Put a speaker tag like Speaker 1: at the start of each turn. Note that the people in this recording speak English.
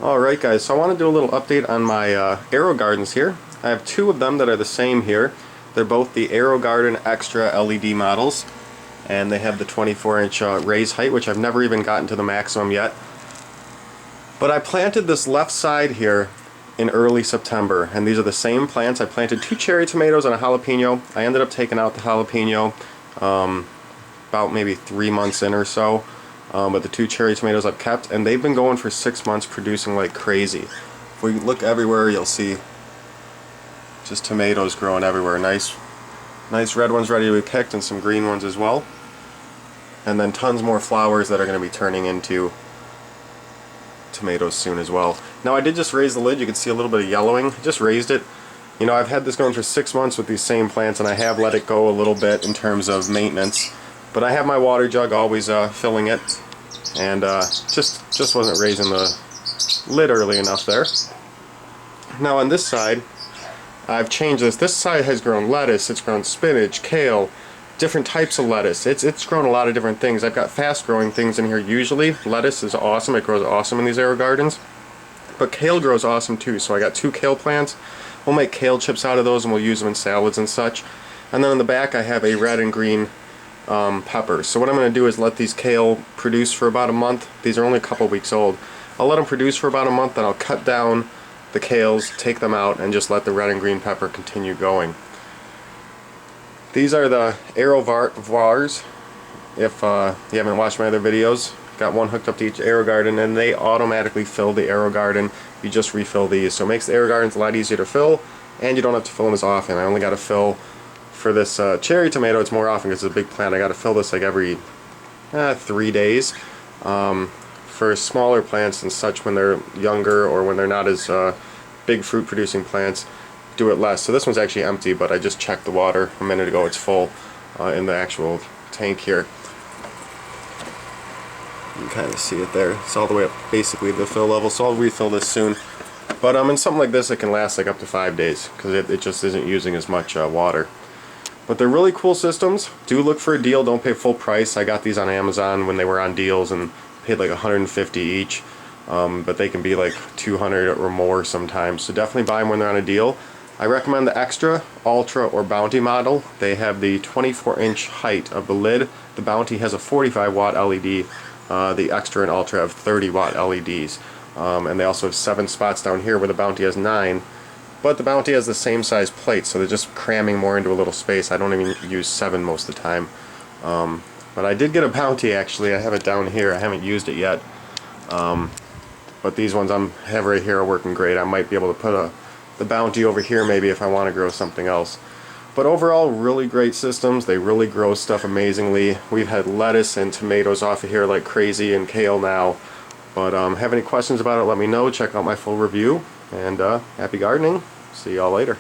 Speaker 1: Alright guys, so I want to do a little update on my AeroGardens here. I have two of them that are the same here. They're both the AeroGarden Extra LED models, and they have the 24-inch raise height, which I've never even gotten to the maximum yet. But I planted this left side here in early September, and these are the same plants. I planted 2 cherry tomatoes and a jalapeno. I ended up taking out the jalapeno about maybe 3 months in or so. But the 2 cherry tomatoes I've kept, and they've been going for 6 months producing like crazy. If we look everywhere, you'll see just tomatoes growing everywhere. Nice red ones ready to be picked, and some green ones as well. And then tons more flowers that are going to be turning into tomatoes soon as well. Now I did just raise the lid. You can see a little bit of yellowing. Just raised it. You know, I've had this going for 6 months with these same plants, and I have let it go a little bit in terms of maintenance. But I have my water jug always filling it, and just wasn't raising the lid early enough there. Now on this side, I've changed this. This side has grown lettuce, it's grown spinach, kale, different types of lettuce. It's grown a lot of different things. I've got fast growing things in here usually. Lettuce is awesome, it grows awesome in these AeroGardens. But kale grows awesome too, so I got 2 kale plants. We'll make kale chips out of those and we'll use them in salads and such. And then in the back I have a red and green peppers. So what I'm going to do is let these kale produce for about a month. These are only a couple weeks old. I'll let them produce for about a month, then I'll cut down the kales, take them out, and just let the red and green pepper continue going. These are the AeroVars. If you haven't watched my other videos, got one hooked up to each AeroGarden, and they automatically fill the AeroGarden. You just refill these, so it makes the AeroGardens a lot easier to fill, and you don't have to fill them as often. I only got to fill for this cherry tomato, it's more often because it's a big plant. I got to fill this like every 3 days. For smaller plants and such, when they're younger or when they're not as big fruit producing plants, do it less. So this one's actually empty, but I just checked the water a minute ago. It's full in the actual tank here. You can kind of see it there. It's all the way up basically the fill level, so I'll refill this soon. But in something like this, it can last like up to 5 days because it just isn't using as much water. But they're really cool systems. Do look for a deal, don't pay full price. I got these on Amazon when they were on deals and paid like $150 each. But they can be like $200 or more sometimes. So definitely buy them when they're on a deal. I recommend the Extra, Ultra, or Bounty model. They have the 24-inch height of the lid. The Bounty has a 45-watt LED. The Extra and Ultra have 30-watt LEDs. And they also have 7 spots down here where the Bounty has 9. But the Bounty has the same size plate, so they're just cramming more into a little space. I don't even use 7 most of the time. But I did get a Bounty actually. I have it down here. I haven't used it yet. But these ones I have right here are working great. I might be able to put the Bounty over here maybe if I want to grow something else. But overall, really great systems. They really grow stuff amazingly. We've had lettuce and tomatoes off of here like crazy, and kale now. But have any questions about it, let me know. Check out my full review. And happy gardening. See y'all later.